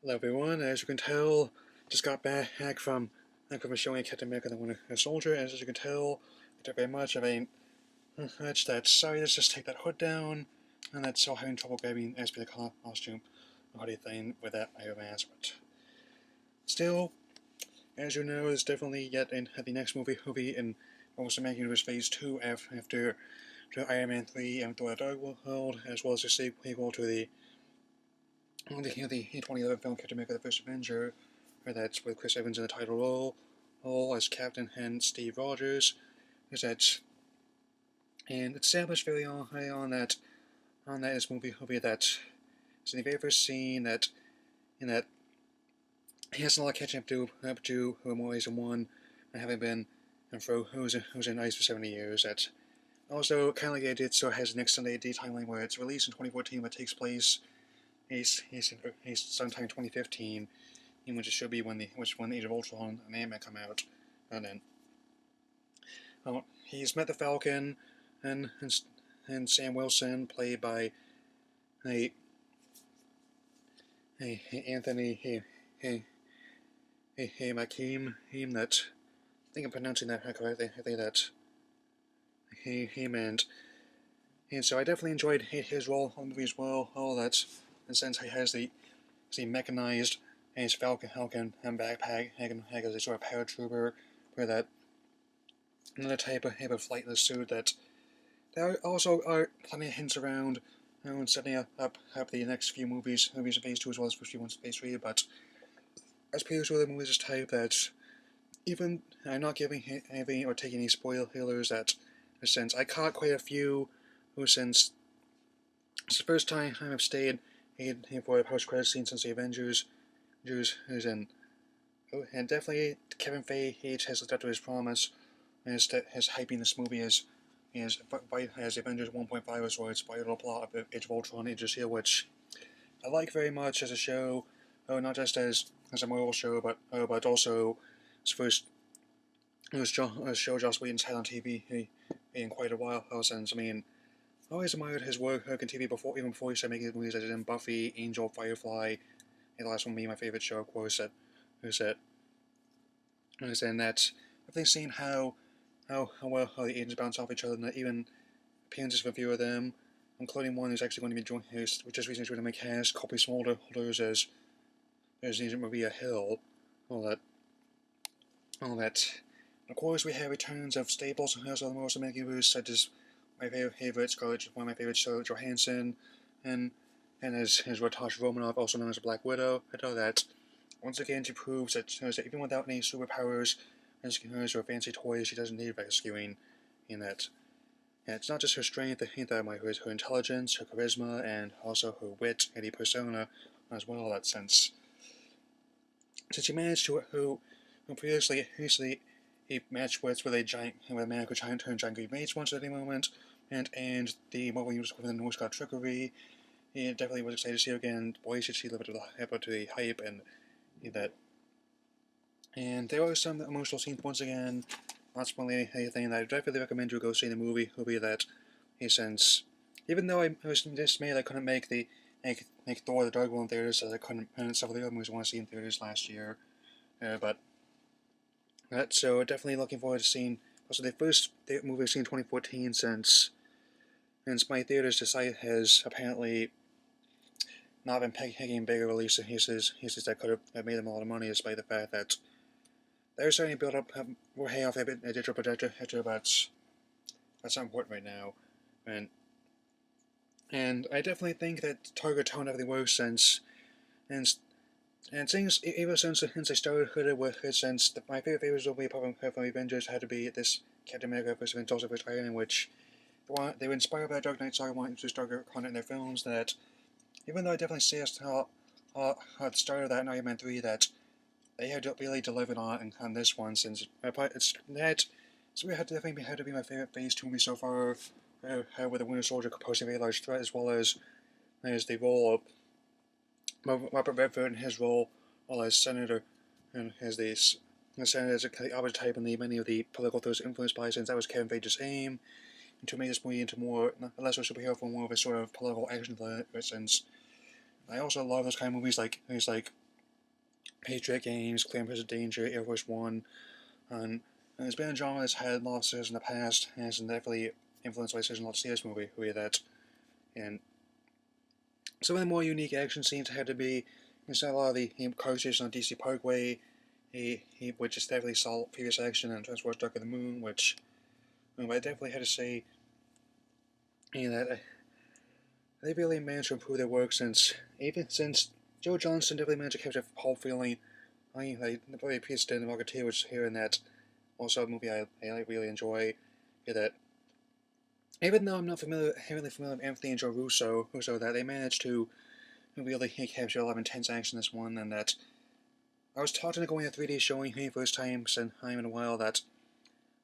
Hello everyone, as you can tell, just got back from showing Captain America the Winter Soldier, and as you can tell, I don't very much. I mean, that's that. Sorry, let's just take that hood down, and that's still having trouble grabbing as the costume, or the thing with that Iron Mask, but still, as you know, there's definitely yet in the next movie will be in almost making Universe Phase 2 after Iron Man 3 and Thor: The Dark World, as well as the sequel to the 2011 film Captain America: The First Avenger, where that's with Chris Evans in the title role as Captain and Steve Rogers. Is that and it's established very high on that this movie will be that it's in the very first scene that in that he has a lot of catching up to more ways than one, and having been and who's in ice for 70 years. That also kind of like it so it has an extended timeline where it's released in 2014 but takes place he's sometime in 2015, which it should be when the Age of Ultron and Ant-Man come out, and then he's met the Falcon and Sam Wilson, played by a Anthony Makim, that I think I'm pronouncing that correctly. I think that him and so I definitely enjoyed his role on the movie as well. All that, in the sense he has the mechanized and his Falcon and backpack as a sort of paratrooper, where that another type of flightless suit that there also are plenty of hints around setting up the next few movies of Phase 2 as well as the few ones of Phase 3, but as previously with the movies, this type that even I'm not giving any or taking any spoilers that since I caught quite a few who since it's the first time I've stayed for a post-credit scene since the Avengers is in. And definitely Kevin Feige has lived up to his promise and is hyping this movie as Avengers 1.5 as well as vital plot of Age of Ultron Aegis here, which I like very much as a show, not just as a Marvel show, but also his first show Joss Whedon's had on TV in quite a while since. I mean, I always admired his work on TV even before he started making movies as in Buffy, Angel, Firefly, and the last one being my favorite show, of course, and that I've been seeing how well how the agents bounce off each other, and that even appearances of a few of them, including one who's actually going to be joining which is recently joining my cast, Copy Smulders as Agent Maria Hill, all that. Of course, we have returns of staples as other Marvel Cinematic Universe, such as my favorite one of my favorites, Scarlett Johansson, and as Natasha Romanoff, also known as Black Widow. I know that once again she proves that even without any superpowers or fancy toys, she doesn't need rescuing. In that, and it's not just her strength, I think that her intelligence, her charisma, and also her wit and the persona as well. That since she managed to who previously he matched with a man who could turn giant green mates once at any moment, and the Marvel Universe with the Norse God trickery. He definitely was excited to see her again. Boy, should she live up to the hype and that. And there were some emotional scenes once again. Not spoiling anything that I definitely recommend you go see the movie. Will be that since even though I was dismayed I couldn't make Thor: The Dark World in theaters, as I couldn't and several of the other movies I want to see in theaters last year, but that so definitely looking forward to seeing also the first movie I've seen in 2014 since my theaters site has apparently not been picking bigger releases. He says that could have made them a lot of money, despite the fact that they're starting to build up more payoff a digital projector, but that's not important right now. And I definitely think that Target tone everything works since things ever since I started with it since my favorite will be apart from Avengers had to be this Captain America First Avenger, also First Iron, which they were inspired by Dark Knight, so I wanted to start content in their films. That even though I definitely see us at the start of that in Iron Man 3 that they had really delivered on this one, since it's that so it definitely had to be my favorite Phase 2 movie so far, with the Winter Soldier posing a very large threat, as well as the role of Robert Redford and his role as senator, and as the senator as a opposite type in many of the political throws influenced by, since that was Kevin Feige's aim, and to make this movie into less of a superhero for more of a sort of political action since I also love those kind of movies like Patriot Games, Clear and Present Danger, Air Force One, and it's been a genre that's had lots of success in the past, and it's definitely influenced by such a lot of see this movie with that. And some of the more unique action scenes had to be instead of a lot of the car chases on DC Parkway, which is definitely saw previous action and Transformers Dark of the Moon, which I definitely had to say that they really managed to improve their work since Joe Johnston definitely managed to capture the whole feeling. Like the way Peter did in the Rocketeer, which here and that also a movie I really enjoy. That even though I'm not heavily familiar with Anthony and Joe Russo, that they managed to really capture a lot of intense action in this one, and that I was taught to go in a 3D showing for the first time in a while that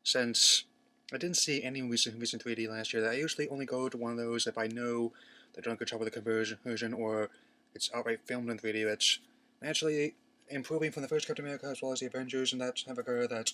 since I didn't see any movies in 3D last year, that I usually only go to one of those if I know they've done a good job with the conversion or it's outright filmed in 3D, which actually improving from the first Captain America as well as the Avengers and that have occurred that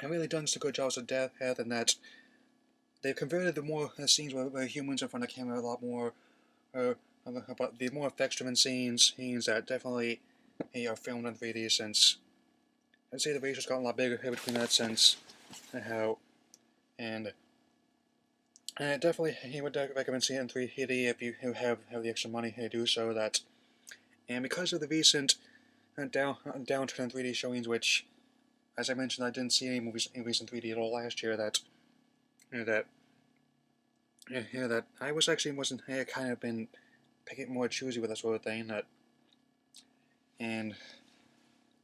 have really done some good jobs of death and that they've converted the more scenes where humans in front of the camera a lot more about the more effects-driven scenes that definitely are filmed in 3D since I'd say the ratio's gotten a lot bigger here between that since and how and definitely he would recommend seeing it in 3D if you have the extra money to do so that and because of the recent downturn in 3D showings, which as I mentioned I didn't see any movies in 3D at all last year that that I wasn't kind of been picking more choosy with that sort of thing that and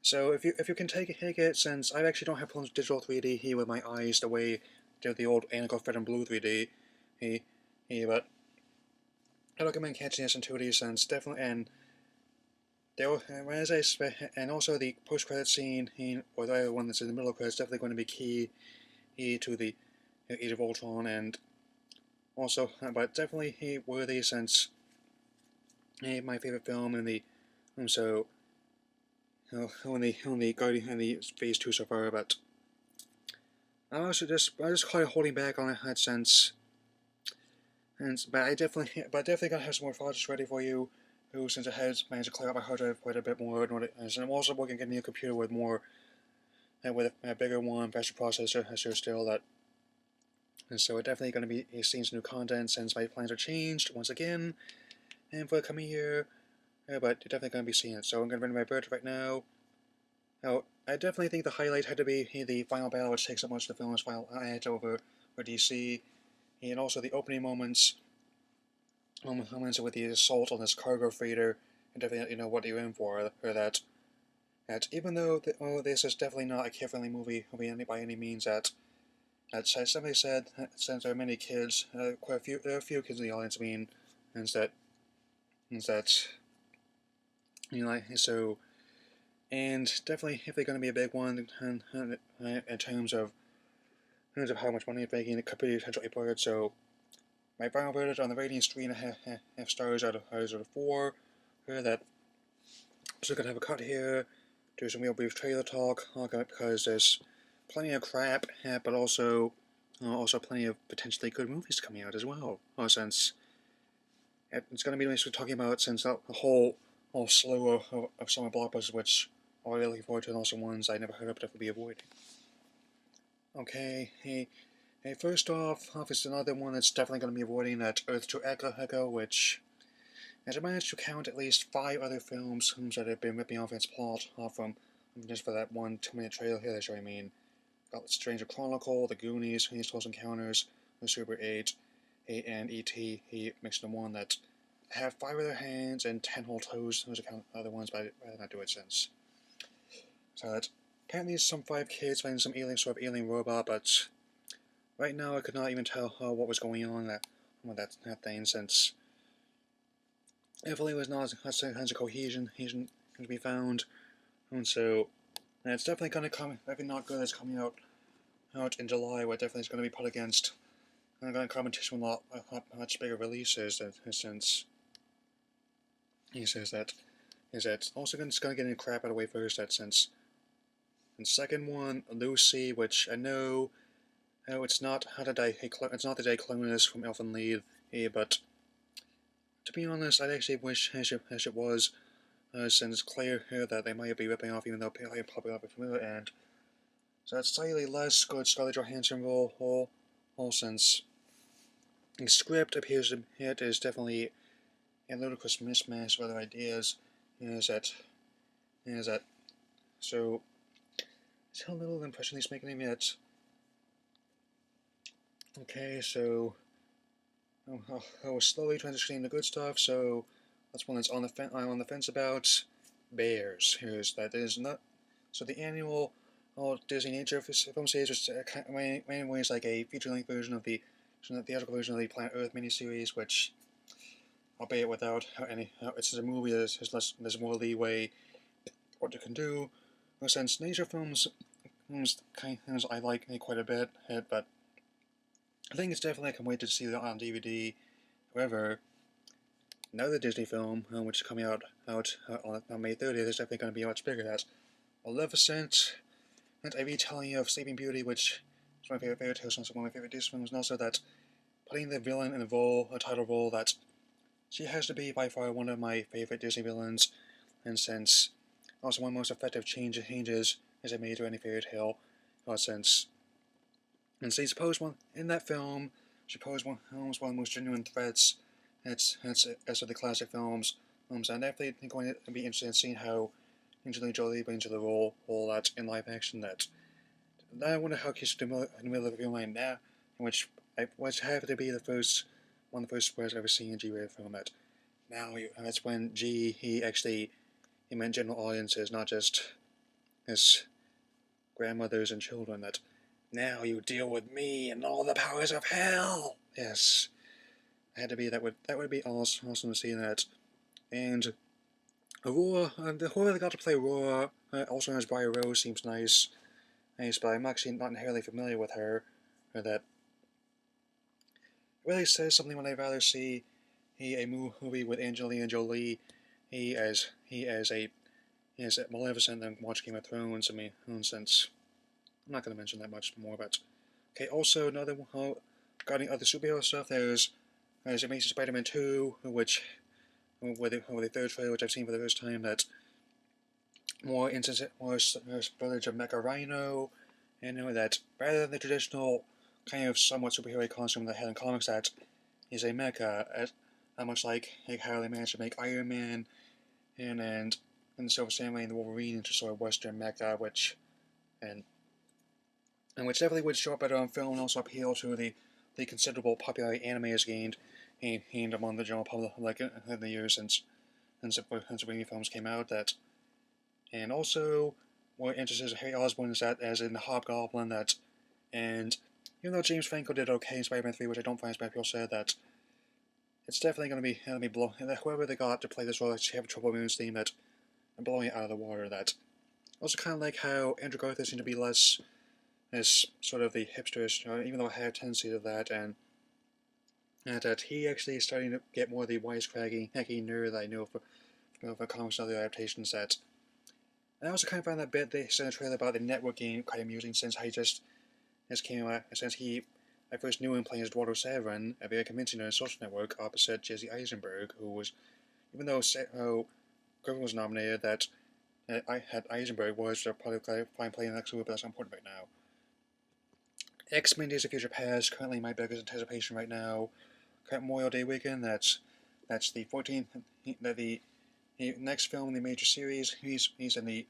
so if you can take it since I actually don't have problems with digital 3D here with my eyes the way the old analog red and blue 3D but I recommend catching this in 2D since definitely and there as I and also the post credit scene or the other one that's in the middle of credits definitely going to be key to the Age of Ultron and also but definitely worthy since my favorite film in the so only Guardian in the Phase 2 so far, but I just kind of holding back on that since, but I definitely gotta have some more projects ready for you. Since it has managed to clear out my hard drive quite a bit more, and I'm also working on a new computer with more, with a bigger one, faster processor still that. And so it's definitely going to be seeing some new content since my plans are changed once again, and for the coming year. But you're definitely going to be seeing it. So I'm going to run my bird right now. Now, I definitely think the highlight had to be the final battle, which takes up much of the film's final act over for DC, and also the opening moments with the assault on this cargo freighter, and definitely you know what you're in for. Or that even though this is definitely not a kid-friendly movie by any means, that somebody said since there are many kids, there are a few kids in the audience. I mean, and that so. And definitely, if they're going to be a big one, in terms of how much money it's making, it could be potentially important. So, my final verdict on the rating is 3.5 stars out of 4. That so gonna have a cut here, do some real brief trailer talk, because there's plenty of crap, but also plenty of potentially good movies coming out as well. Since it's going to be nice we're talking about since the whole slew of summer blockbusters, which I'm really looking forward to, and also ones I never heard of, definitely be avoiding. Okay, hey, first off is another one that's definitely going to be avoiding, that Earth to Echo, which, as I managed to count at least 5 other films that have been ripping off its plot from just for that one 2-minute trailer here. That's what I mean. Got Stranger Chronicle, The Goonies, Close Encounters, The Super 8, and E.T. He mixed in one that have 5 other hands and 10 whole toes. Those are other ones, but I'd rather not do it since. So that apparently some 5 kids finding some sort of alien robot, but right now I could not even tell what was going on with that thing since definitely was not a sense of cohesion to be found, and so it's definitely going to come. If not good, it's coming out in July, where definitely is going to be put against. And going to competition with much bigger releases since he says that also going to get any crap out of the way first that since. And second one, Lucy, which I know it's not it's not the day clonus from Elfin Lied, but to be honest, I actually wish as it was since it's clear here that they might be ripping off, even though I probably not be familiar, and so that's slightly less good Scarlett Johansson role, since the script appears to it is definitely a ludicrous mismatch of other ideas. Is that so? It's how little impression he's making him yet. Okay, so I was slowly transitioning to good stuff. So that's one that's on the fence about bears. That is not. So the annual Disney nature film series was in many ways like a feature-length version of the theatrical version of the Planet Earth miniseries, which, albeit without any, it's a movie. There's more leeway what you can do. Since nature films I like quite a bit, but I think it's definitely I can wait to see that on DVD. However, another Disney film, which is coming out on May 30th, is definitely going to be much bigger. That's Maleficent, and a retelling of Sleeping Beauty, which is my favorite fairy tale, one of my favorite Disney films, and also that putting the villain in a title role, that she has to be by far one of my favorite Disney villains, and since also one of the most effective changes as I made to any fairy tale, since she posed one in that film. She posed almost one of the most genuine threats. As of the classic films. And I'm definitely going to be interested in seeing how Angelina Jolie brings to the role that in live action. I wonder how she's in the middle of a film right now, in which have to be one of the first squares I've ever seen in G-rated film. That's when he meant general audiences, not just his grandmothers and children. That now you deal with me and all the powers of hell. Yes, it had to be that would be awesome to see that. And Aurora, whoever they got to play Aurora, also known as Briar Rose, seems nice, but I'm actually not entirely familiar with her. Or that it really says something when I'd rather see a movie with Angelina Jolie, as Maleficent than watch Game of Thrones. I mean, since I'm not going to mention that much more, but okay. Also, another regarding other superhero stuff, there's Amazing Spider-Man 2, with the third trailer, which I've seen for the first time, that more footage of Mecha Rhino, and that rather than the traditional kind of somewhat superhero costume that they had in comics, that is a mecha, much like how they managed to make Iron Man and the Silver Samurai and the Wolverine into sort of Western mecha, which definitely would show up better on film and also appeal to the considerable popularity anime has gained among the general public in the years since Raimi films came out. And also what interests Harry Osborn is that, as in the Hobgoblin, and even though James Franco did okay in Spider-Man 3, which I don't find as bad, people said that it's definitely going to be blown. Whoever they got to play this role actually have trouble with his theme, that and blowing it out of the water. That also kind of like how Andrew Garfield seemed to be less as sort of the hipsterish, even though I have a tendency to that, and that he actually is starting to get more of the wisecracking, hacky nerd that I know for comics and other adaptations. That I also kind of found that bit they said in the trailer about the network game quite amusing, since he I first knew him playing as Eduardo Severin, a very convincing on a social network opposite Jesse Eisenberg, who was, even though Griffin was nominated, that I had Eisenberg was probably fine playing the next movie, but that's not important right now. X-Men Days of Future Past, currently my biggest anticipation right now. Memorial Day weekend, that's the 14th, the next film in the major series. He's in it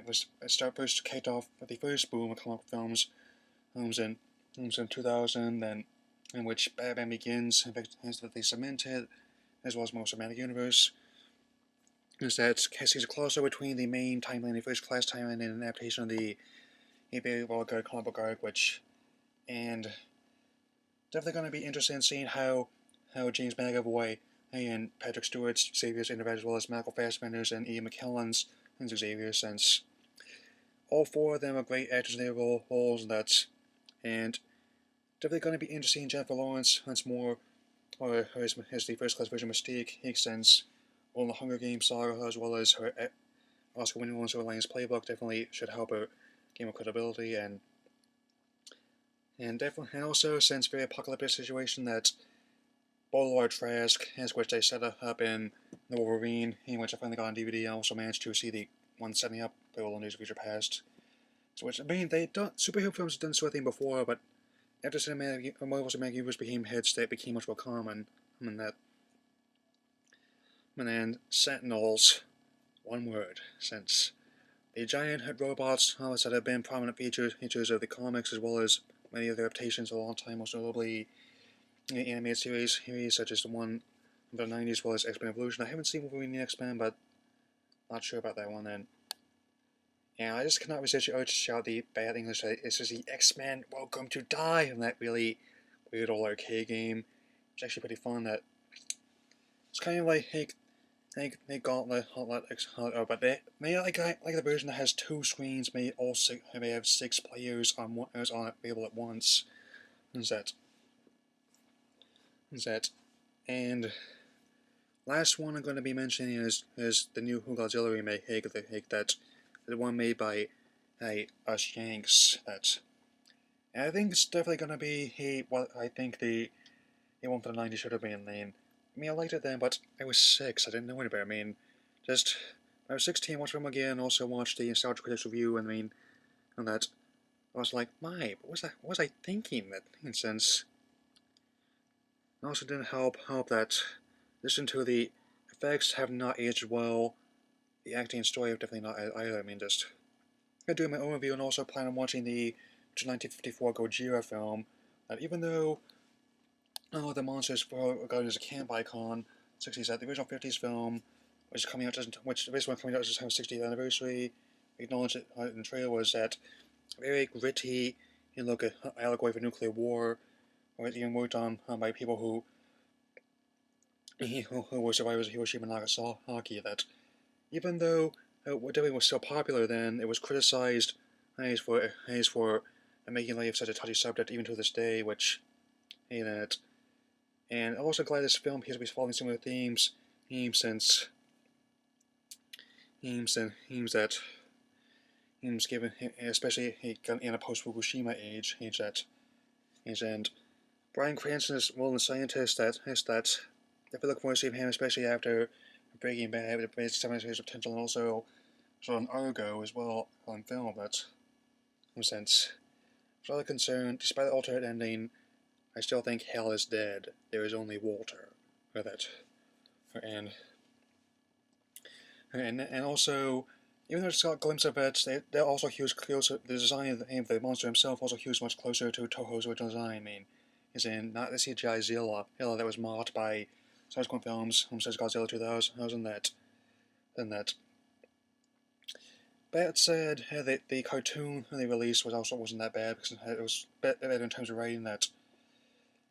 was first kicked off with the first boom of comic films, in 2000, then in which Batman Begins, in fact, has that they cemented, as well as most Cinematic Universe. Is that sees a crossover between the main timeline, the First Class timeline, and an adaptation of the very well good comic book arc, and definitely going to be interested in seeing how James McAvoy and Patrick Stewart's Xavier's interact, as well as Michael Fassbender's and Ian McKellen's Xavier, since all four of them are great actors in their roles, and definitely going to be interesting in Jennifer Lawrence once more, or as the First Class version of Mystique, since all the Hunger Games saga, as well as her Oscar-winning Lawrence Lions playbook, definitely should help her gain more credibility, and also since very apocalyptic situation that Boulevard Trask, which they set up in the Wolverine, in which I finally got on DVD. I also managed to see the one setting up Bill News of Future Past. So, which, I mean, they don't, superhero films done sort of thing before, but after Marvel Cinematic Universe became hits, they became much more common. I mean, that. And then Sentinels, one word, since the giant robots that have been prominent features of the comics as well as many other adaptations a long time, most notably the animated series such as the one from the 90s as well as X-Men Evolution. I haven't seen Wolverine the X-Men, but not sure about that one then. Yeah, I just cannot resist the urge to shout the bad English. It's just the X-Men Welcome to Die in that really weird old arcade game. It's actually pretty fun. That it's kind of like they Gauntlet, but they like the version that has 2 screens. May all six, may have 6 players on available at once. Is that? And last one I'm going to be mentioning is the new Who Godzilla remake. The one made by Us Yanks. And I think it's definitely going to be what I think the one for the 90s should have been. I mean, I liked it then, but I was 6. I didn't know any better. I mean, I was 16, watched them again, also watched the Nostalgia Critics review, and that I was like, what was I thinking? Since it also didn't help that listen to the effects have not aged well. The acting and story have definitely not either. I mean, just I'm gonna do my own review and also plan on watching the 1954 Gojira film. That even though the monsters were regarded as a camp icon, 60s, the original 50s film, which this one coming out just having 60th anniversary, acknowledged it in the trailer, was that very gritty, look at allegory for nuclear war, or even worked on by people who were survivors of Hiroshima and Nagasaki. That even though what definitely was still popular then, it was criticized for making light of such a touchy subject even to this day, which that. And I'm also glad this film appears to be following similar themes since given especially in a post-Fukushima age and Bryan Cranston is one of the scientists that if we look forward to seeing him, especially after Breaking Bad, it has his potential, and also on Argo as well on film. But since as far as I'm concerned, despite the alternate ending, I still think Hell is dead. There is only Walter. Or that, and also, even though it's got a glimpse of it, they're also huge closer. The design of the monster himself also huge much closer to Toho's original design. I mean, is in not the CGI Zilla that was mocked by subsequent films, such as Godzilla 2000. That. That said, the cartoon they released wasn't that bad because it was better in terms of writing.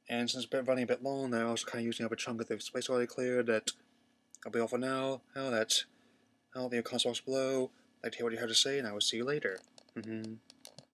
And since it's been running a bit long, they're also kind of using up a chunk of the space already cleared. That I'll be off for now. I'll leave a comment box below. I'd like to hear what you have to say, and I will see you later.